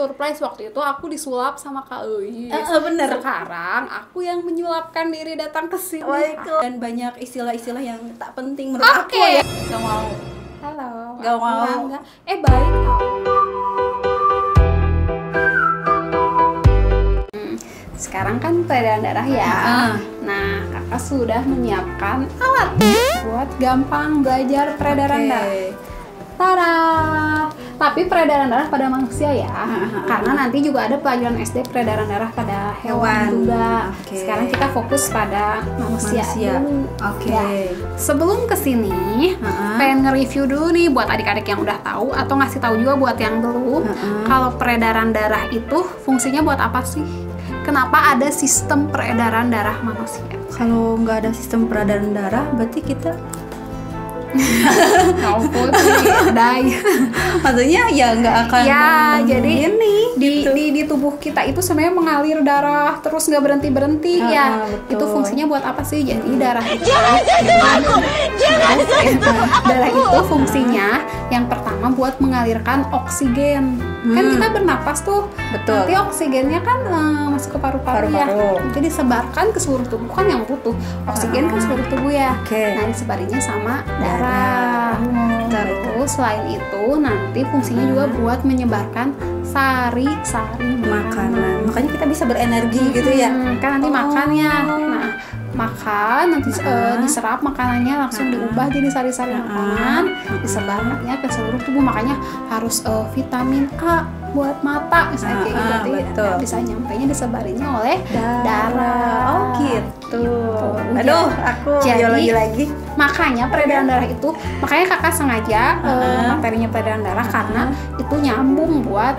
surprise waktu itu aku disulap sama Kak Eis. Bener. Sekarang aku yang menyulapkan diri datang ke sini. Dan banyak istilah-istilah yang tak penting menurut aku ya. Gak mau. Halo. Gak mau. Enggak. Baik tau. Sekarang kan peredaran darah ya. Nah, kakak sudah menyiapkan alat buat gampang belajar peredaran darah. Tada! Tapi peredaran darah pada manusia ya. Karena nanti juga ada pelajaran SD peredaran darah pada hewan juga. Sekarang kita fokus pada manusia. dulu. Ya. Sebelum kesini, pengen nge-review dulu nih buat adik-adik yang udah tahu atau ngasih tahu juga buat yang belum. Kalau peredaran darah itu fungsinya buat apa sih? Kenapa ada sistem peredaran darah manusia? Kalau nggak ada sistem peredaran darah, berarti kita Ngauput dai. maksudnya ya nggak akan jadi ini di tubuh kita itu sebenarnya mengalir darah terus nggak berhenti ya. Betul. Itu fungsinya buat apa sih? Jadi darah itu darah itu fungsinya yang pertama buat mengalirkan oksigen. Kan kita bernapas tuh. Betul. Nanti oksigennya kan masuk ke paru-paru ya. Jadi disebarkan ke seluruh tubuh, kan yang butuh oksigen kan seluruh tubuh ya. Nah, disebarinnya sama darah. Terus selain itu nanti fungsinya juga buat menyebarkan sari-sari makanan. Makanya kita bisa berenergi gitu ya. Kan nanti makannya. Nah, makan nanti diserap makanannya langsung diubah jadi sari-sari makanan, disebarkannya ke seluruh tubuh. Makanya harus vitamin A buat mata misalnya kayak gitu. Bisa nyampainya disebarinnya oleh darah. Oh gitu. Aduh, aku biologi lagi. Makanya peredaran darah itu, makanya kakak sengaja materinya peredaran darah karena itu nyambung buat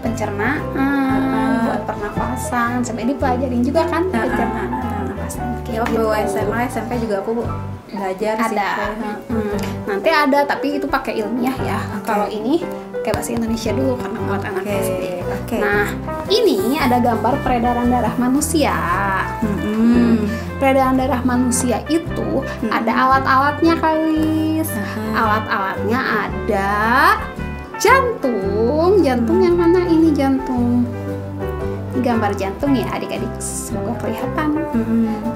pencernaan, buat pernafasan. Sampai dipelajarin juga kan pencernaan, pernafasan. Ya, waktu SMA, SMP juga aku belajar ada. Nanti ada, tapi itu pakai ilmiah ya. Kalau ini kayak bahasa Indonesia dulu karena buat anak SD. Nah, ini ada gambar peredaran darah manusia. Peredaran darah manusia itu ada alat-alatnya, Kalis. Alat-alatnya ada jantung. Jantung yang mana ini jantung? Ini gambar jantung ya adik-adik, semoga kelihatan.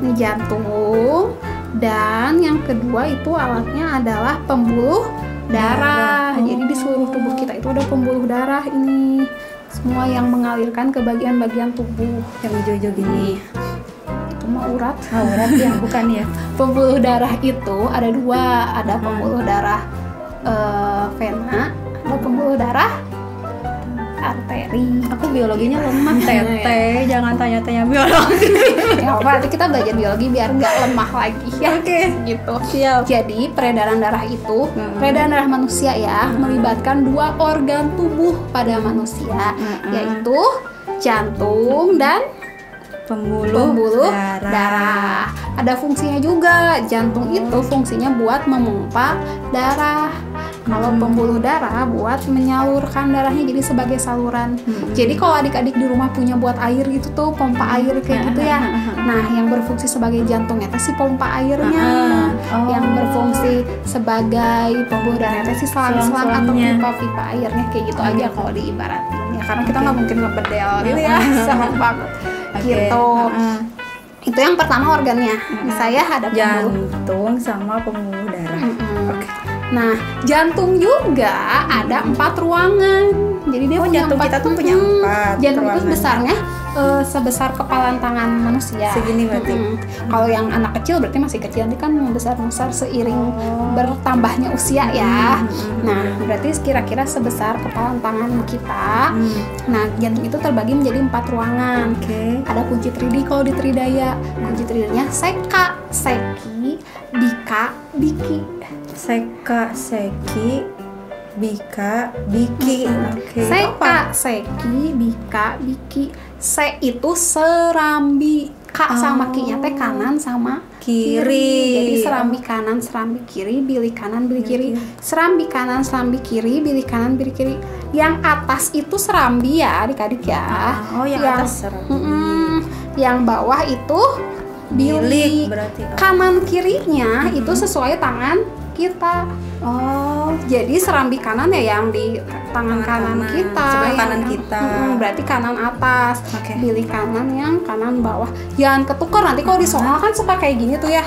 Ini jantung. Dan yang kedua itu alatnya adalah pembuluh darah. Jadi di seluruh tubuh kita itu ada pembuluh darah ini. Semua yang mengalirkan ke bagian-bagian tubuh. Yang hijau-hijau gini. Itu mah urat. Urat ya, bukan ya. Pembuluh darah itu ada dua. Ada pembuluh darah vena, ada pembuluh darah arteri. Aku biologinya lemah, Tete. Jangan tanya-tanya biologi. Ya apa, nanti kita belajar biologi biar nggak lemah lagi ya. Gitu. Siap. Jadi peredaran darah itu, peredaran darah manusia ya, melibatkan dua organ tubuh pada manusia, yaitu jantung dan pembuluh darah. Ada fungsinya juga. Jantung itu fungsinya buat memompa darah. Kalau pembuluh darah buat menyalurkan darahnya jadi sebagai saluran. Jadi kalau adik-adik di rumah punya buat air gitu tuh, pompa air kayak gitu ya. Nah, yang berfungsi sebagai jantungnya itu si pompa airnya. Yang berfungsi sebagai pembuluh darahnya itu si selang-selang atau pipa-pipa airnya kayak gitu aja kalau diibaratin ya. Karena kita nggak mungkin ngebedel gitu ya, serem banget. Gitu. Itu yang pertama organnya. Saya ada jantung sama pembuluh darah. Nah, jantung juga ada 4 ruangan. Jadi dia punya jantung 4, kita tuh punya 4 jantung ruangan. itu besarnya sebesar kepalan tangan manusia. Segini berarti. Kalau yang anak kecil berarti masih kecil, nanti kan besar-besar seiring bertambahnya usia ya. Nah, berarti kira-kira sebesar kepalan tangan kita. Nah, jantung itu terbagi menjadi 4 ruangan. Ada kunci tridi kalau di Tridaya. Kunci tridinya seka, seki, bika, biki. Seka, seki, bika, biki. Seka, seki, bika, biki. Se itu serambi. K sama ki-nya teh kanan sama kiri. Jadi serambi kanan, serambi kiri, bilik kanan, bilik kiri. Serambi kanan, serambi kiri, bilik kanan, bilik kiri. Yang atas itu serambi ya adik-adik ya. Yang atas serambi. Yang bawah itu bilik. Berarti kanan kirinya itu sesuai tangan kita. Oh, Jadi serambi kanan ya yang di tangan kanan kita, sebelah yang- kanan kita. berarti kanan atas. Oke. Bilik kanan yang kanan bawah. Jangan ketukar, nanti kalau di soal kan suka kayak gini tuh ya.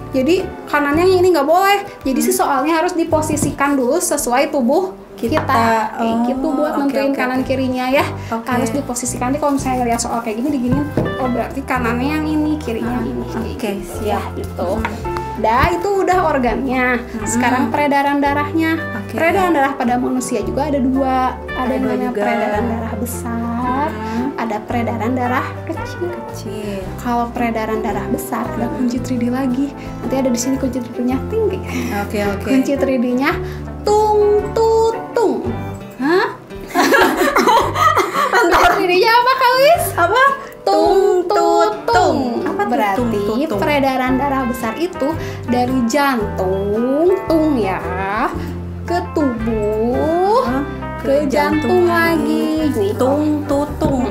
Jadi kanannya yang ini nggak boleh. Jadi si soalnya harus diposisikan dulu sesuai tubuh kita. Kayak Oh, gitu buat oke, nentuin oke, kanan oke. kirinya ya. Oke. Harus diposisikan. Nih kalau misalnya lihat soal kayak gini diginin, oh berarti kanannya yang ini, kirinya yang ini. Kayak Oke, gitu. siap. Gitu. Dah, itu udah organnya. Sekarang peredaran darahnya. Oke. Peredaran darah pada manusia juga ada dua. Ada yang dua namanya juga. peredaran darah besar, ada peredaran darah kecil. kecil. Kalau peredaran darah besar ada kunci 3D lagi. Nanti ada di sini kunci 3D-nya tinggi. Oke, oke. Kunci 3D-nya tung tutung. Hah? Kunci 3D-nya apa, Kawis? Apa? Tung tutung. Apa tuh Berarti tung tutung? peredaran darah besar itu dari jantung, tung ya, ke tubuh, Hah? ke jantung lagi. Nih, Tung tutung.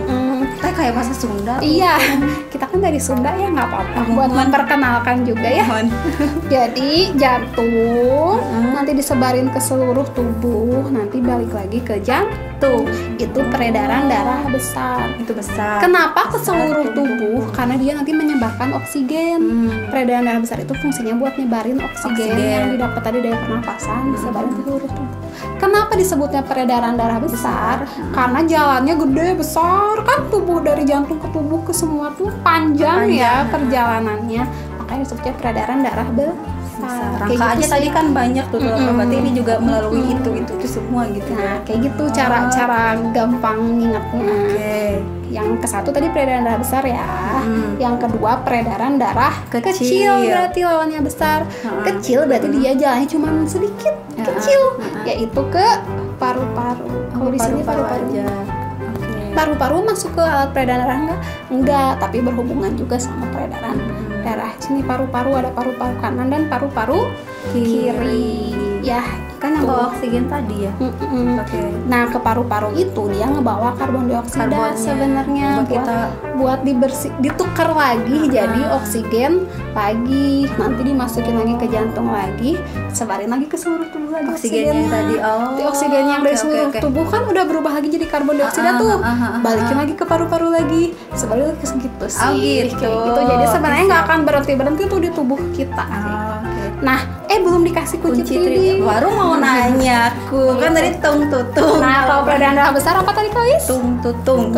Kayak bahasa Sunda. Iya, kita kan dari Sunda ya, nggak apa-apa. Buat memperkenalkan juga ya. Mohon. Jadi jantung nanti disebarin ke seluruh tubuh, nanti balik lagi ke jantung. Itu peredaran darah besar. Itu besar. Kenapa ke seluruh tubuh? Karena dia nanti menyebarkan oksigen. Peredaran darah besar itu fungsinya buat nyebarin oksigen yang didapat tadi dari pernapasan, disebarin ke seluruh tubuh. Kenapa disebutnya peredaran darah besar? Karena jalannya gede, besar kan, tubuh dari jantung ke tubuh ke semua tuh panjang ya perjalanannya. Makanya disebutnya peredaran darah besar. Kayak Rangka gitu aja sih. tadi kan banyak tuh, berarti ini juga melalui itu semua gitu Nah, ya. kayak gitu cara gampang ngingetnya. Oke. Yang ke satu tadi peredaran darah besar ya. Yang kedua peredaran darah Kecil. kecil berarti lawannya besar. Kecil berarti dia jalannya cuma sedikit kecil, yaitu ke paru-paru. Kalau di sini paru-paru aja. Oke. Paru-paru masuk ke alat peredaran darah enggak, tapi berhubungan juga sama peredaran darah. Sini paru-paru, ada paru-paru kanan dan paru-paru kiri. Ya, Kan yang bawa oksigen tadi ya. Oke. Nah, ke paru-paru itu dia ngebawa karbon dioksida Karbonnya. sebenarnya Buat kita- buat ditukar lagi jadi oksigen lagi, nanti dimasukin lagi ke jantung lagi, sebarin lagi ke seluruh tubuh lagi Oksigennya yang tadi. Oh. Nanti oksigen yang dari Oke, seluruh oke. tubuh kan udah berubah lagi jadi karbon dioksida tuh, balikin lagi ke paru-paru lagi, sebarin lagi ke segitu sih. Oh, gitu. Kayak gitu. Jadi sebenarnya Oke, nggak siap. akan berhenti tuh di tubuh kita. Oke. Nah, belum dikasih kunci 3D. Baru mau nanya aku. Kan tadi tung tutung. Nah, kalau peredaran darah besar apa tadi, Kawis? Tung tutung.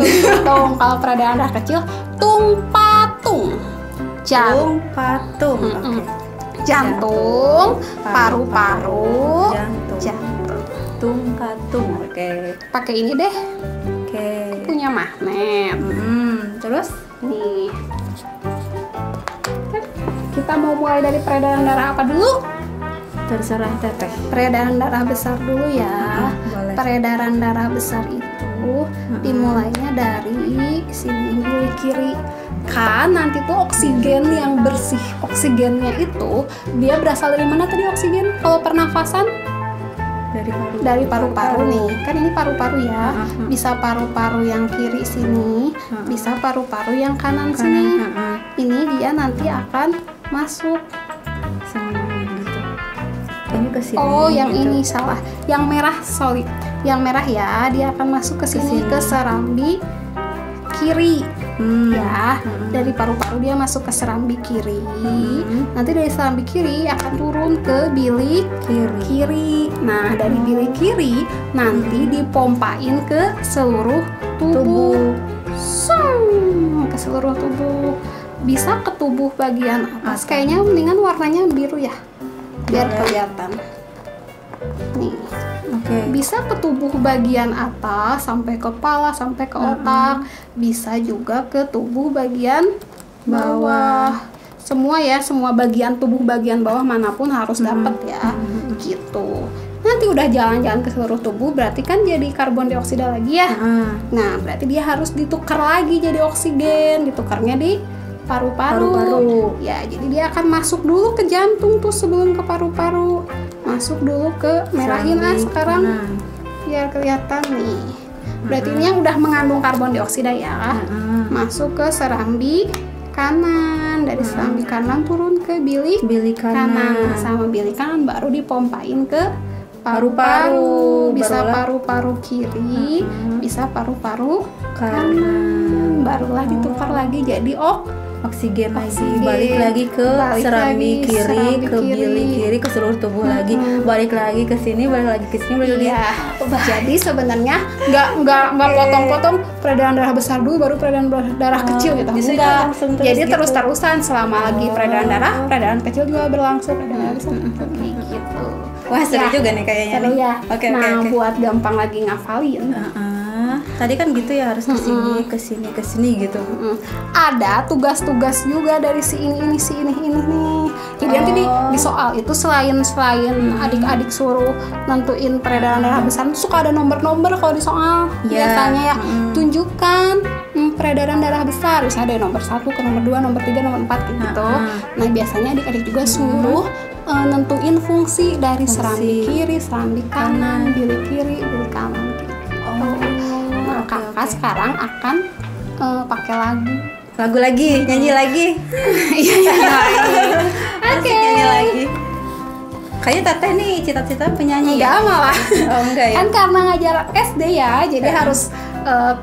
Tung. Kalau peredaran darah kecil, tung patung. Tung patung. Oke. Jantung, paru-paru, Jantung. jantung. Tung patung. Oke. Pakai ini deh, Oke. punya magnet. Terus? Nih. Kita mau mulai dari peredaran darah apa dulu? Terserah teteh. Peredaran darah besar dulu ya. Boleh. Peredaran darah besar itu dimulainya dari sini bilik kiri. Kan nanti tuh oksigen yang bersih, oksigennya itu dia berasal dari mana tadi oksigen? Kalau pernafasan dari paru-paru nih. Kan ini paru-paru ya. Bisa paru-paru yang kiri sini, bisa paru-paru yang kanan sini. Ini dia nanti akan masuk. Gitu. Ini ke sini. Oh, yang gitu. ini salah. Yang merah, sorry. Yang merah ya, dia akan masuk ke sini ke serambi kiri. Ya, dari paru-paru dia masuk ke serambi kiri. Nanti dari serambi kiri akan turun ke bilik kiri. Nah, dari bilik kiri nanti dipompain ke seluruh tubuh. Ke seluruh tubuh. Bisa ke tubuh bagian atas. Kayaknya mendingan warnanya biru ya, biar kelihatan. Nih. Oke. Bisa ke tubuh bagian atas sampai kepala, sampai ke otak. Bisa juga ke tubuh bagian bawah. Semua ya, semua bagian tubuh bagian bawah manapun harus dapat ya. Gitu. Nanti udah jalan-jalan ke seluruh tubuh, berarti kan jadi karbon dioksida lagi ya. Nah, berarti dia harus ditukar lagi jadi oksigen. Ditukarnya di paru-paru. Ya, jadi dia akan masuk dulu ke jantung tuh sebelum ke paru-paru. Masuk dulu ke merahin sekarang. Biar kelihatan nih. Berarti ini yang udah mengandung karbon dioksida ya. Masuk ke serambi kanan, dari serambi kanan turun ke bilik kanan, sama bilik kanan baru dipompain ke paru-paru, bisa paru-paru kiri, bisa paru-paru kanan, barulah ditukar lagi jadi oksigen lagi, balik lagi ke serambi kiri, ke bilik kiri, ke seluruh tubuh lagi, balik lagi ke sini, balik lagi ke sini, balik lagi. Jadi sebenarnya nggak potong-potong peredaran darah besar dulu baru peredaran darah kecil gitu. Enggak. Jadi gitu. Terus-terusan selama lagi peredaran darah, peredaran kecil juga berlangsung, peredaran besar gitu. Wah, seru juga nih kayaknya. Seru ya. Oke. Buat gampang lagi ngafalin. Tadi kan gitu ya, harus ke sini gitu. Ada tugas-tugas juga dari si ini nih. Jadi nanti di soal itu selain adik-adik suruh nentuin peredaran darah besar, suka ada nomor-nomor kalau di soal. Biasanya ya, tunjukkan peredaran darah besar. Misalnya dari nomor 1 ke nomor 2, nomor 3, nomor 4 gitu. Nah, biasanya adik-adik juga suruh nentuin fungsi dari serambi kiri, serambi kanan, bilik kiri, bilik kanan gitu. Kakak sekarang akan pakai lagu lagi, nyanyi lagi. Oke. Nyanyi lagi. Kayaknya Teteh nih cita-cita penyanyi. Enggak malah. Enggak ya. Kan karena ngajar SD ya, jadi harus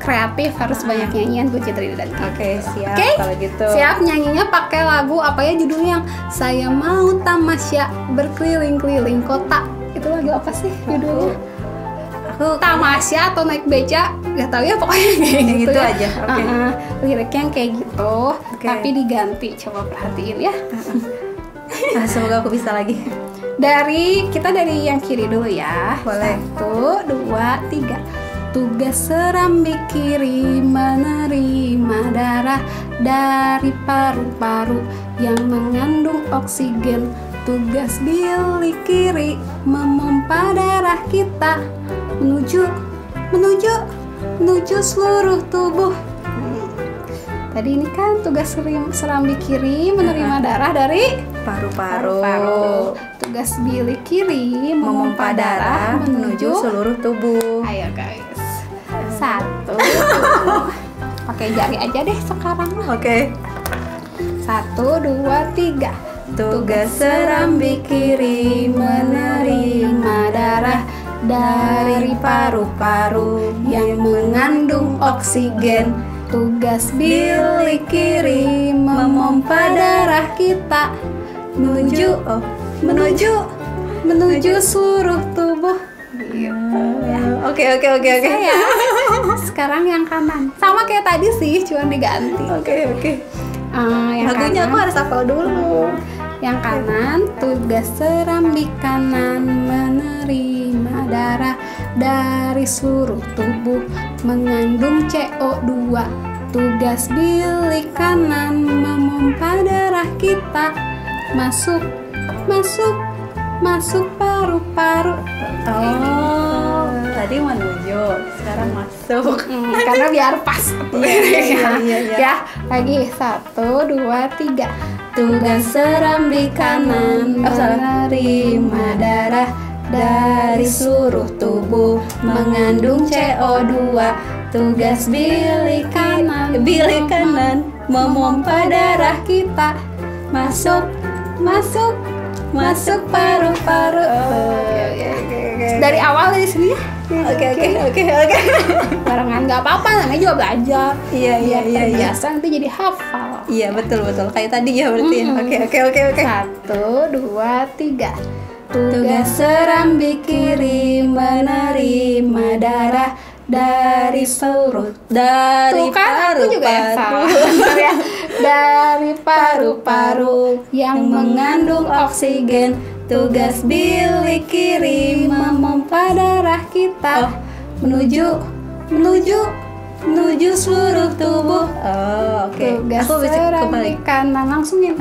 kreatif, harus banyak nyanyian Bu Citri dan Kiki. Oke, siap. Kalau gitu. Siap, nyanyinya pakai lagu apa ya judulnya? Saya mau tamasya berkeliling-keliling kota. Itu lagu apa sih judulnya? Tamasya atau naik beca, nggak tahu ya, pokoknya kayak gitu ya. Aja. Okay. Liriknya kayak gitu, tapi diganti. Coba perhatiin ya. Semoga aku bisa lagi. Kita dari yang kiri dulu ya. Boleh. 1, 2, 3. Tugas serambi kiri menerima darah dari paru-paru yang mengandung oksigen. Tugas bilik kiri memompa darah kita menuju seluruh tubuh. Tadi ini kan tugas serambi kiri menerima darah dari paru-paru. Tugas bilik kiri memompa darah menuju seluruh tubuh. Ayo guys. 1. Pakai jari aja deh sekarang. Oke. 1, 2, 3. Tugas serambi kiri menerima darah dari paru-paru yang mengandung oksigen. Tugas bilik kiri memompa darah kita menuju seluruh tubuh. Oke. Ya. Sekarang yang kanan. Sama kayak tadi sih, cuma diganti. Oke. Lagunya aku harus hafal dulu. Yang kanan, tugas serambi kanan menerima darah dari seluruh tubuh mengandung CO2. Tugas bilik kanan memompa darah kita masuk paru-paru. Tadi menuju, sekarang masuk. Karena biar pas. Iya. Ya, lagi 1, 2, 3. Tugas serambi kanan menerima darah dari seluruh tubuh mengandung CO2. Tugas bilik kanan memompa darah kita masuk paru-paru. Dari awal dari sini ya. Oke. Barengan nggak apa-apa, namanya juga belajar. Iya. Biasa nanti jadi hafal. Iya, betul. Kayak tadi ya berarti. Oke. 1, 2, 3. Tugas serambi kiri menerima darah dari paru-paru ya. Dari paru-paru yang mengandung oksigen. Tugas bilik kiri memompa darah kita menuju seluruh tubuh. Oke. Tugas serambi kanan langsungin.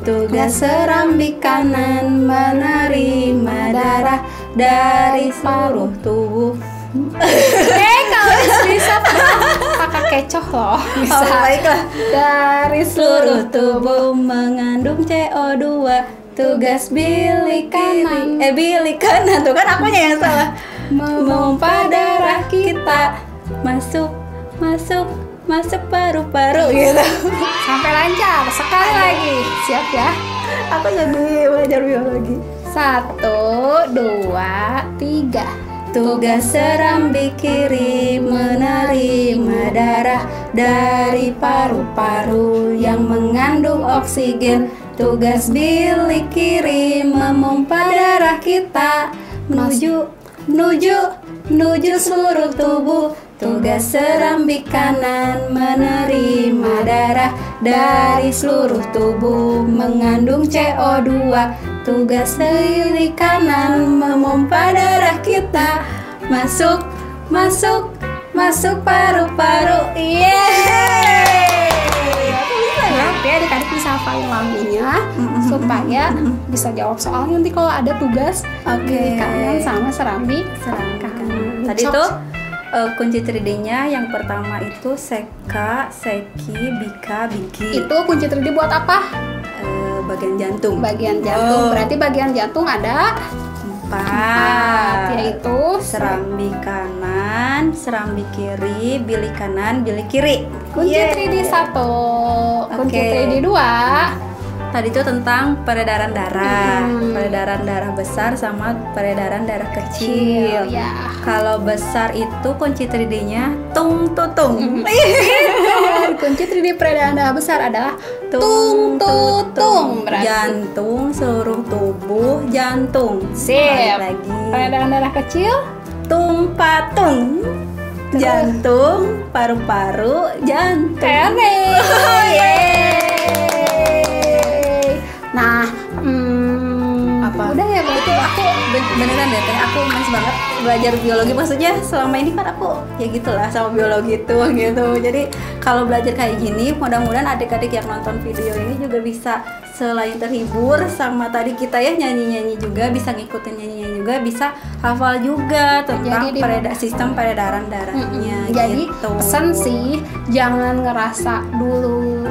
Tugas serambi kanan menerima darah dari seluruh tubuh. Kalau bisa kakak kecoh loh. Bisa. Baiklah. Dari seluruh tubuh mengandung CO2. Tugas bilik kanan. Bilik kanan tuh kan akunya yang salah. Memompa darah kita masuk masuk paru-paru gitu. Sampai lancar. Sekali lagi. Siap ya? Aku jadi belajar biologi. 1, 2, 3. Tugas serambi kiri menerima darah dari paru-paru yang mengandung oksigen. Tugas bilik kiri memompa darah kita menuju seluruh tubuh. Tugas serambi kanan menerima darah dari seluruh tubuh mengandung CO2. Tugas bilik kanan memompa darah kita masuk paru-paru. Ya, adik-adik bisa hafalin lagunya supaya bisa jawab soalnya nanti kalau ada tugas di kanan sama serambi kanan. Tadi tuh kunci 3D-nya yang pertama itu seka, seki, bika, biki. Itu kunci 3D buat apa? Bagian jantung. Bagian jantung. Berarti bagian jantung ada 4, yaitu serambi kanan, serambi kiri, bilik kanan, bilik kiri. Kunci 3D 1, kunci 3D 2. Tadi itu tentang peredaran darah, peredaran darah besar sama peredaran darah kecil. Ya. Kalau besar itu kunci 3D-nya tung tutung. Kunci 3D peredaran darah besar adalah tung tutung. Jantung, seluruh tubuh, jantung. Sip. Lagi. Peredaran darah kecil Tung patung. Jantung, paru-paru, jantung. Keren. Nah, apa? udah ya berarti Aku beneran deh teh, aku mas banget belajar biologi. Maksudnya selama ini kan aku ya gitulah sama biologi itu gitu. Jadi kalau belajar kayak gini, mudah-mudahan adik-adik yang nonton video ini juga bisa selain terhibur sama tadi kita ya nyanyi-nyanyi juga, bisa ngikutin nyanyi-nyanyi juga, bisa hafal juga tentang sistem peredaran darahnya. Jadi gitu. pesan sih jangan ngerasa dulu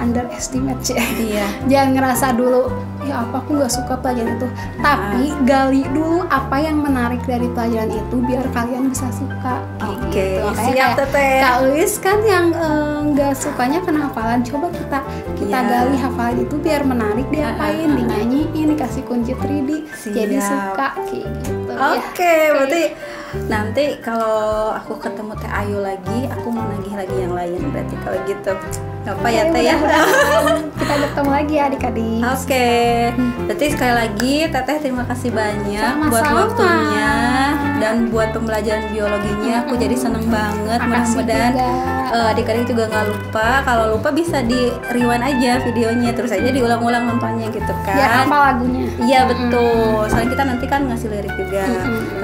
underestimate ya. Iya. Jangan ngerasa dulu ya apa aku nggak suka pelajaran itu, tapi gali dulu apa yang menarik dari pelajaran itu biar kalian bisa suka. Oke, gitu. siap Teteh. Kak Luis kan yang nggak sukanya kena hafalan, coba kita gali hafalan itu biar menarik, diapain, dinyanyiin, dikasih kunci 3D, jadi suka kayak gitu. Oke, berarti nanti kalau aku ketemu Teh Ayu lagi, aku mau nagih lagi yang lain. Berarti kalau gitu, apa ya Teh ya? Kita ketemu lagi ya adik-adik. Oke, berarti sekali lagi Teteh terima kasih banyak buat waktunya dan buat pembelajaran biologinya. Aku jadi seneng banget. Mudah-mudahan adik-adik juga nggak lupa. Kalau lupa bisa di rewind aja videonya, terus aja diulang-ulang nontonnya gitu kan. Ya, apa lagunya? Iya betul. Soalnya kita nanti kan ngasih lirik juga.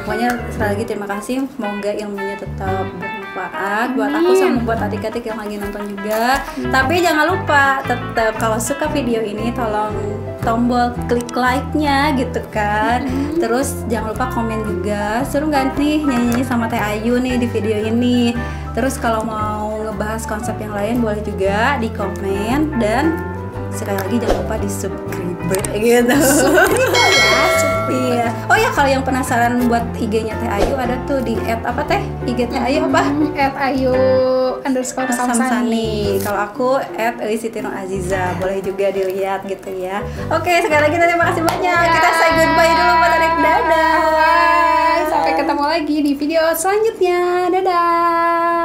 Pokoknya sekali lagi terima kasih. Semoga ilmunya tetap bermanfaat buat aku sama buat adik-adik yang lagi nonton juga. Tapi jangan lupa tetap kalau suka video ini tolong tombol klik like-nya gitu kan. Terus jangan lupa komen juga. Seru nggak nih nyanyi sama Teh Ayu nih di video ini. Terus kalau mau ngebahas konsep yang lain boleh juga di komen, dan sekali lagi jangan lupa di subscribe gitu. Iya. Oh ya, kalau yang penasaran buat IG-nya Teh Ayu ada tuh di @apa Teh? IG Teh Ayu apa? @ayu_samsani. Kalau aku @elisitinoaziza. Boleh juga dilihat gitu ya. Oke, sekali lagi terima kasih banyak. Kita say goodbye dulu Pak Tarik. Dadah. Sampai ketemu lagi di video selanjutnya. Dadah.